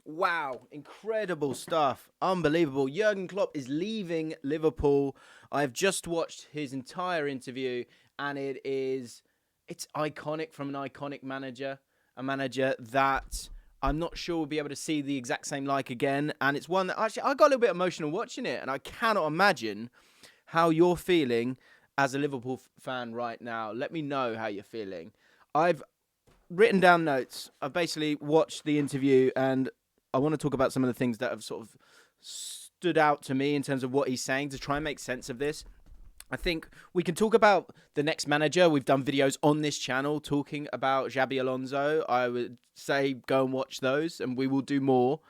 Wow, incredible stuff. Unbelievable. Jurgen Klopp is leaving Liverpool. I've just watched his entire interview and it's iconic from an iconic manager, a manager that I'm not sure we'll be able to see the exact same like again. And it's one that actually I got a little bit emotional watching it, and I cannot imagine how you're feeling as a Liverpool fan right now. Let me know how you're feeling. I've written down notes. I've basically watched the interview, and I want to talk about some of the things that have sort of stood out to me in terms of what he's saying to try and make sense of this. I think we can talk about the next manager. We've done videos on this channel talking about Xabi Alonso. I would say go and watch those, and we will do more.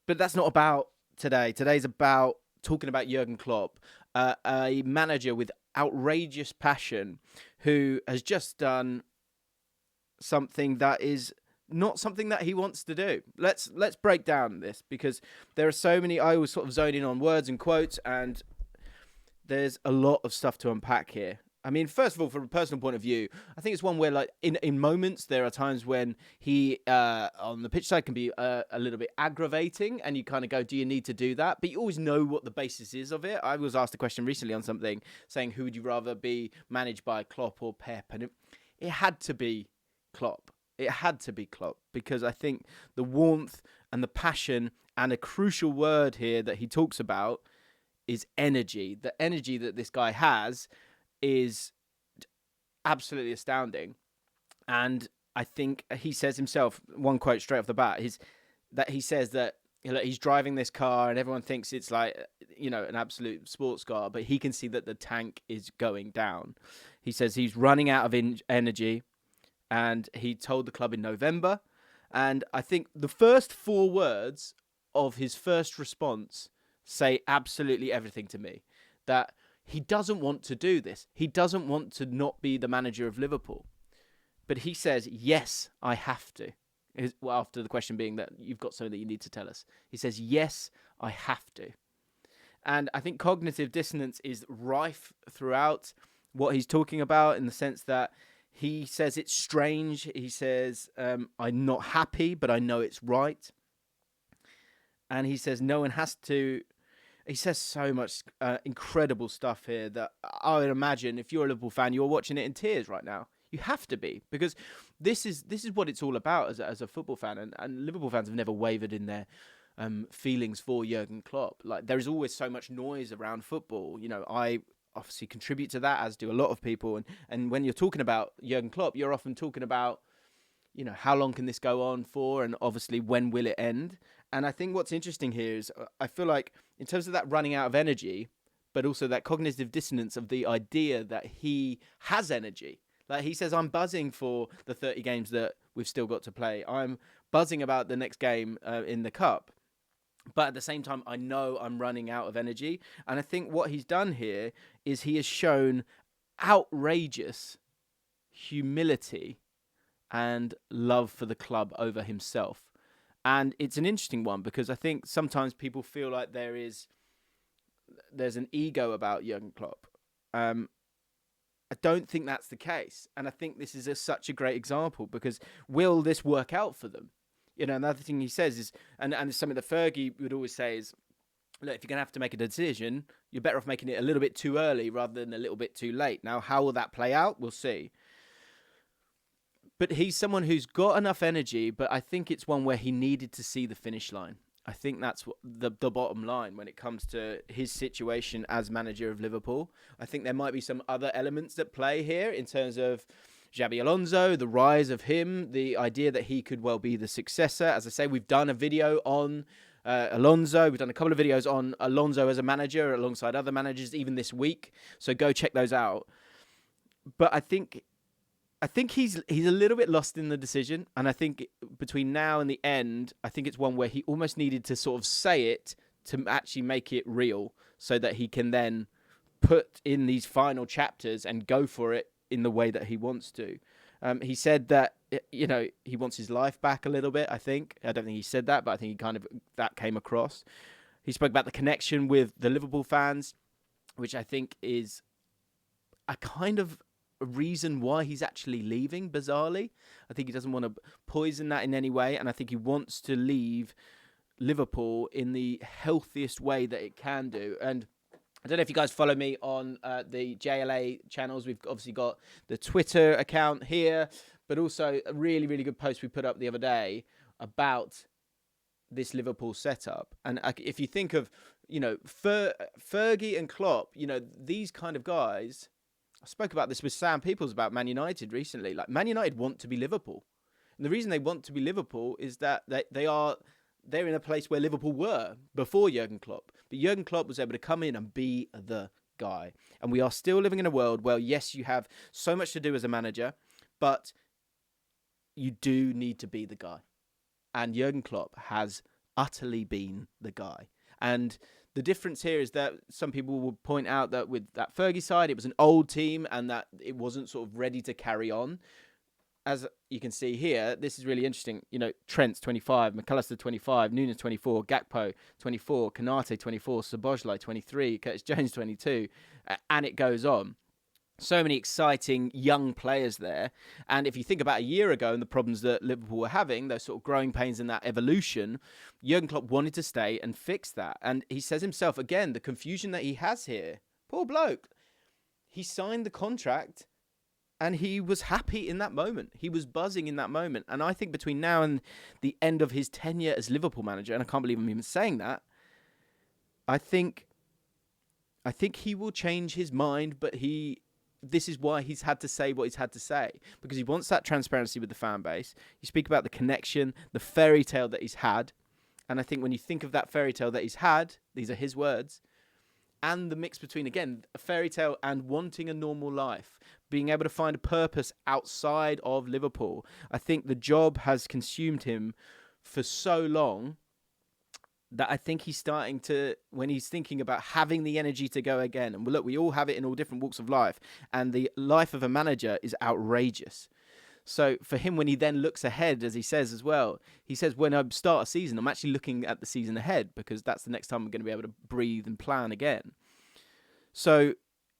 But that's not about today. Today's about talking about Jurgen Klopp, a manager with outrageous passion who has just done something that is not something that he wants to do. Let's break down this, because there are so many. I was sort of zoning on words and quotes, and there's a lot of stuff to unpack here. I mean, first of all, from a personal point of view, I think it's one where, like, in moments, there are times when he, on the pitch side, can be a little bit aggravating, and you kind of go, do you need to do that? But you always know what the basis is of it. I was asked a question recently on something, saying, who would you rather be managed by, Klopp or Pep? And it had to be Klopp. It had to be Klopp, because I think the warmth and the passion, and a crucial word here that he talks about, is energy. The energy that this guy has is absolutely astounding. And I think he says himself, one quote straight off the bat, is that he says that he's driving this car and everyone thinks it's like, an absolute sports car, but he can see that the tank is going down. He says he's running out of energy, and he told the club in November. And I think the first 4 words of his first response say absolutely everything to me. That he doesn't want to do this. He doesn't want to not be the manager of Liverpool. But he says, yes, I have to. Well, after the question being that you've got something that you need to tell us. He says, yes, I have to. And I think cognitive dissonance is rife throughout what he's talking about, in the sense that he says it's strange. He says, I'm not happy, but I know it's right. And he says no one has to. He says so much incredible stuff here that I would imagine if you're a Liverpool fan, you're watching it in tears right now. You have to be, because this is what it's all about as a football fan. And Liverpool fans have never wavered in their feelings for Jurgen Klopp. Like, there is always so much noise around football. I obviously contribute to that, as do a lot of people. And when you're talking about Jurgen Klopp, you're often talking about, how long can this go on for? And obviously, when will it end? And I think what's interesting here is I feel like in terms of that running out of energy, but also that cognitive dissonance of the idea that he has energy. Like, he says, I'm buzzing for the 30 games that we've still got to play. I'm buzzing about the next game in the Cup. But at the same time, I know I'm running out of energy. And I think what he's done here is he has shown outrageous humility and love for the club over himself. And it's an interesting one, because I think sometimes people feel like there's an ego about Jurgen Klopp. I don't think that's the case. And I think this is such a great example, because will this work out for them? Another thing he says is, and it's something that Fergie would always say is, look, if you're going to have to make a decision, you're better off making it a little bit too early rather than a little bit too late. Now, how will that play out? We'll see. But he's someone who's got enough energy, but I think it's one where he needed to see the finish line. I think that's what the bottom line when it comes to his situation as manager of Liverpool. I think there might be some other elements at play here in terms of Xabi Alonso, the rise of him, the idea that he could well be the successor. As I say, we've done a video on Alonso. We've done a couple of videos on Alonso as a manager alongside other managers even this week. So go check those out. But I think he's a little bit lost in the decision. And I think between now and the end, I think it's one where he almost needed to sort of say it to actually make it real, so that he can then put in these final chapters and go for it in the way that he wants to. He said that, he wants his life back a little bit, I think. I don't think he said that, but I think he kind of, that came across. He spoke about the connection with the Liverpool fans, which I think is a kind of reason why he's actually leaving, bizarrely. I think he doesn't want to poison that in any way, and I think he wants to leave Liverpool in the healthiest way that it can do. And I don't know if you guys follow me on the JLA channels. We've obviously got the Twitter account here, but also a really, really good post we put up the other day about this Liverpool setup. And if you think of, Fergie and Klopp, these kind of guys, I spoke about this with Sam Peoples about Man United recently. Like, Man United want to be Liverpool. And the reason they want to be Liverpool is that they're in a place where Liverpool were before Jurgen Klopp. But Jurgen Klopp was able to come in and be the guy. And we are still living in a world where, yes, you have so much to do as a manager, but you do need to be the guy. And Jurgen Klopp has utterly been the guy. And the difference here is that some people will point out that with that Fergie side, it was an old team and that it wasn't sort of ready to carry on. As you can see here, this is really interesting. Trent's 25, McAllister 25, Nunes 24, Gakpo 24, Konate 24, Szoboszlai 23, Curtis Jones 22, and it goes on. So many exciting young players there. And if you think about a year ago and the problems that Liverpool were having, those sort of growing pains and that evolution, Jurgen Klopp wanted to stay and fix that. And he says himself, again, the confusion that he has here. Poor bloke. He signed the contract and he was happy in that moment. He was buzzing in that moment. And I think between now and the end of his tenure as Liverpool manager, and I can't believe I'm even saying that, I think he will change his mind, but this is why he's had to say what he's had to say, because he wants that transparency with the fan base. You speak about the connection, the fairy tale that he's had. And I think when you think of that fairy tale that he's had, these are his words, and the mix between, again, a fairy tale and wanting a normal life, being able to find a purpose outside of Liverpool. I think the job has consumed him for so long that I think he's starting to, when he's thinking about having the energy to go again. And look, we all have it in all different walks of life. And the life of a manager is outrageous. So for him, when he then looks ahead, as he says as well, he says, when I start a season, I'm actually looking at the season ahead, because that's the next time I'm going to be able to breathe and plan again. So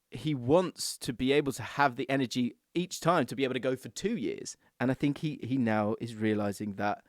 he wants to be able to have the energy each time to be able to go for 2 years. And I think he now is realizing that,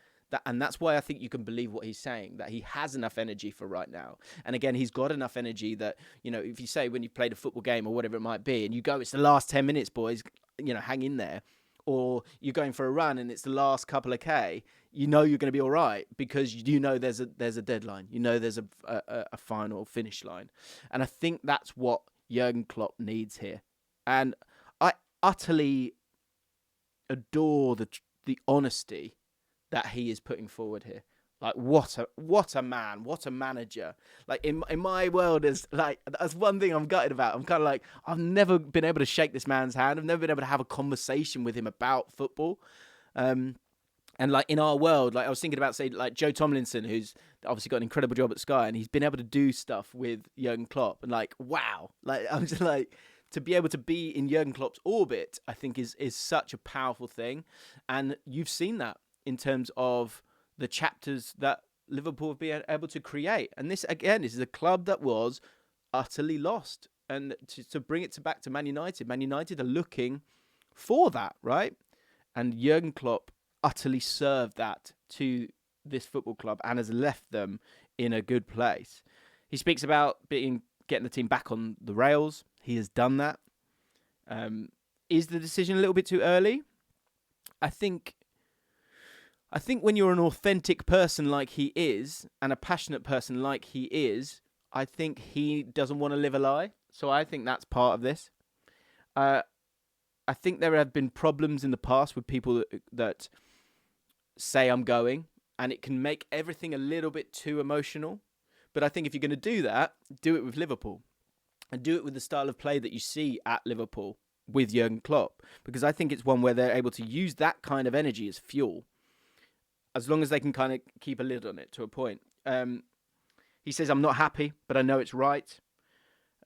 and that's why I think you can believe what he's saying, that he has enough energy for right now. And again, he's got enough energy that, if you say when you played a football game or whatever it might be, and you go, it's the last 10 minutes, boys, hang in there. Or you're going for a run and it's the last couple of K, you're going to be all right, because there's a deadline. There's a final finish line. And I think that's what Jurgen Klopp needs here. And I utterly adore the honesty that he is putting forward here. Like, what a man, what a manager. Like, in my world, that's one thing I'm gutted about. I'm kind of like, I've never been able to shake this man's hand. I've never been able to have a conversation with him about football. And like, in our world, like, I was thinking about, say, like Joe Tomlinson, who's obviously got an incredible job at Sky, and he's been able to do stuff with Jurgen Klopp. And like, wow. Like, I'm just like, to be able to be in Jurgen Klopp's orbit, I think is such a powerful thing. And you've seen that in terms of the chapters that Liverpool have been able to create. And this, again, is a club that was utterly lost. And to bring it back to Man United are looking for that, right? And Jurgen Klopp utterly served that to this football club and has left them in a good place. He speaks about getting the team back on the rails. He has done that. Is the decision a little bit too early? I think when you're an authentic person like he is, and a passionate person like he is, I think he doesn't want to live a lie. So I think that's part of this. I think there have been problems in the past with people that say I'm going, and it can make everything a little bit too emotional. But I think if you're going to do that, do it with Liverpool. And do it with the style of play that you see at Liverpool with Jurgen Klopp. Because I think it's one where they're able to use that kind of energy as fuel, as long as they can kind of keep a lid on it to a point. He says, I'm not happy, but I know it's right.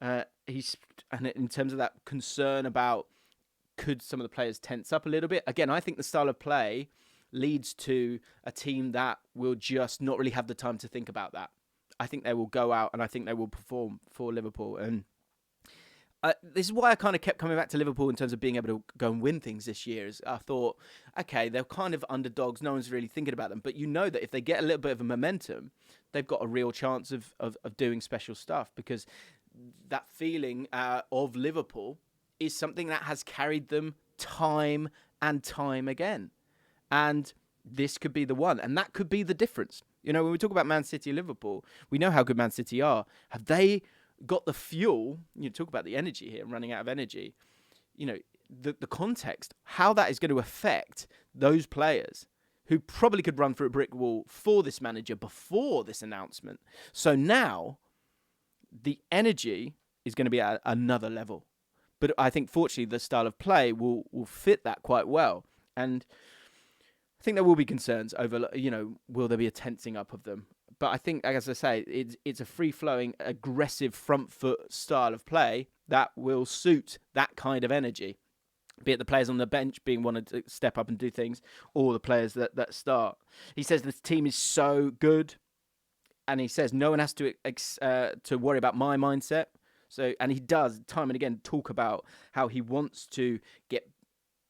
And in terms of that concern about could some of the players tense up a little bit, again, I think the style of play leads to a team that will just not really have the time to think about that. I think they will go out and I think they will perform for Liverpool. And this is why I kind of kept coming back to Liverpool in terms of being able to go and win things this year. Is I thought, okay, they're kind of underdogs. No one's really thinking about them. But you know that if they get a little bit of a momentum, they've got a real chance of doing special stuff, because that feeling of Liverpool is something that has carried them time and time again. And this could be the one. And that could be the difference. You know, when we talk about Man City and Liverpool, we know how good Man City are. Have they got the fuel? You talk about the energy here, running out of energy. You know, the context, how that is going to affect those players who probably could run through a brick wall for this manager before this announcement. So now the energy is going to be at another level. But I think, fortunately, the style of play will fit that quite well. And I think there will be concerns over, you know, will there be a tensing up of them? But I think, as I say, it's a free-flowing, aggressive front-foot style of play that will suit that kind of energy. Be it the players on the bench being wanted to step up and do things, or the players that start. He says the team is so good, and he says no one has to worry about my mindset. So, and he does time and again talk about how he wants to get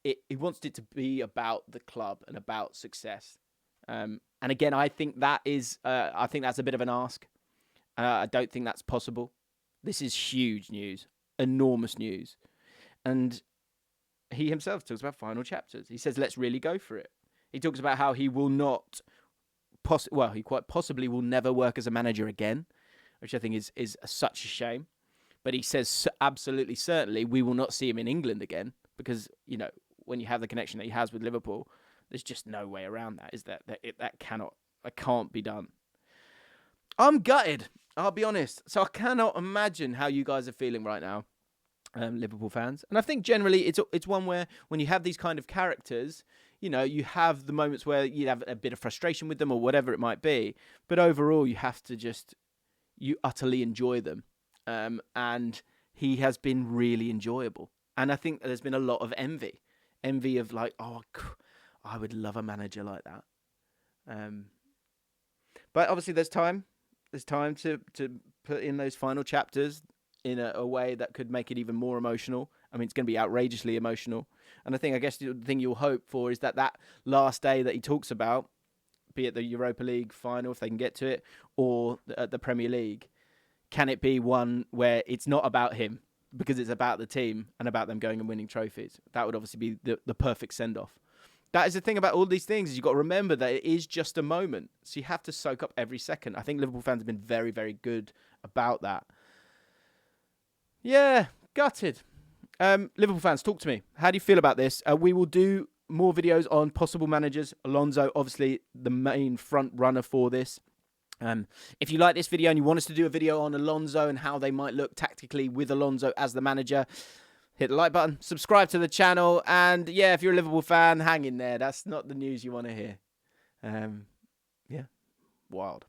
it. He wants it to be about the club and about success. And again, I think that is. I think that's a bit of an ask. I don't think that's possible. This is huge news, enormous news, and he himself talks about final chapters. He says, "Let's really go for it." He talks about how he will not, he quite possibly will never work as a manager again, which I think is such a shame. But he says, absolutely, certainly, we will not see him in England again, because, you know, when you have the connection that he has with Liverpool, there's just no way around that. That can't be done. I'm gutted, I'll be honest. So I cannot imagine how you guys are feeling right now, Liverpool fans. And I think generally it's one where when you have these kind of characters, you know, you have the moments where you have a bit of frustration with them or whatever it might be. But overall, you have to you utterly enjoy them. And he has been really enjoyable. And I think there's been a lot of envy of like, oh, I would love a manager like that. But obviously there's time to put in those final chapters in a way that could make it even more emotional. I mean, it's going to be outrageously emotional. And I guess the thing you'll hope for is that last day that he talks about, be it the Europa League final, if they can get to it, or the Premier League, can it be one where it's not about him because it's about the team and about them going and winning trophies? That would obviously be the perfect send-off. That is the thing about all these things, is you've got to remember that it is just a moment. So you have to soak up every second. I think Liverpool fans have been very, very good about that. Yeah, gutted. Liverpool fans, talk to me. How do you feel about this? We will do more videos on possible managers. Alonso, obviously, the main front runner for this. If you like this video and you want us to do a video on Alonso and how they might look tactically with Alonso as the manager, hit the like button, subscribe to the channel, and yeah, if you're a Liverpool fan, hang in there. That's not the news you want to hear. Yeah, wild.